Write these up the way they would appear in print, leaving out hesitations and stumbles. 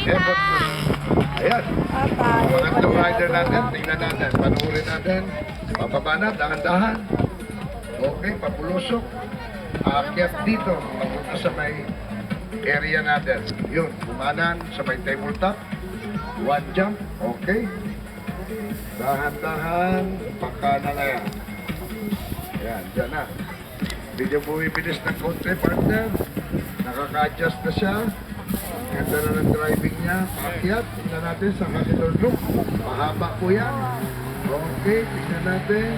Ebot mo. Ayan. Pangatlong rider natin, tingnan natin, panuurin natin. Pababa na, dahan-dahan. Okay, papulusok. Aakyat dito, papunta sa may area natin. Yun, kumanan sa may tabletop. One jump, okay. Dahan-dahan, pakana na yan. Ayan, dyan na. Hindi niya bumibilis ng konti, partner. Nakaka-adjust na siya. Ganda na ng driving niya. Paakyat, tingnan natin sa Hackidor Loop. Mahaba po yan. Okay, tingnan natin.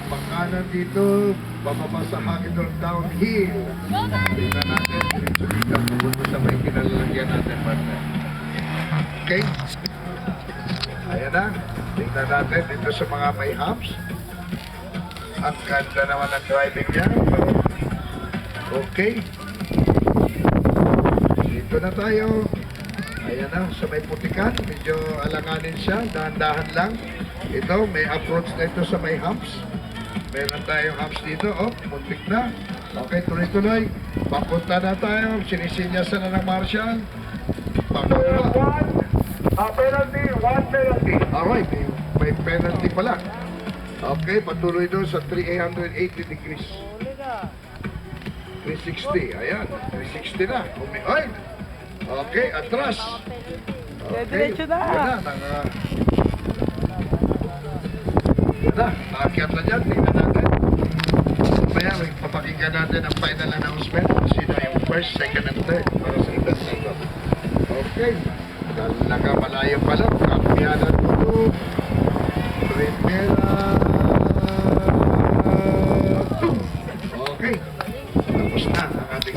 Pakanan dito, bababa sa Hackidor downhill. Tingnan natin, diretso-dito. Pupunta sa may kinalalagyan natin, partner. Okay. Ayan na. Tingnan natin dito sa mga may humps. Ang ganda naman ang driving niya. Okay. Dito na tayo. Ayan na, sa may putikan. Medyo alanganin siya. Dahan-dahan lang. Ito, may approach na ito sa may humps. Meron tayong humps dito. Oh, muntik na. Okay, tuloy-tuloy. Papunta na tayo. Sinisinyasan na ng Marshall. Papunta. Penalty, one penalty. Alright, may penalty pala. Okay, patuloy doon sa 380 degrees. 360, ayan. 360 na. Ay! Okay, atras. Okay, Diretso na. yan na. Yan na, nakakyat na dyan. Tingnan natin. Mamaya, papakinggan natin ang final announcement. Sino yung first, second, and third para sa event na ito. Okay. Nakamalayo pa lang. Kampiyanan dito. Primera. Okay. Tapos na ang ating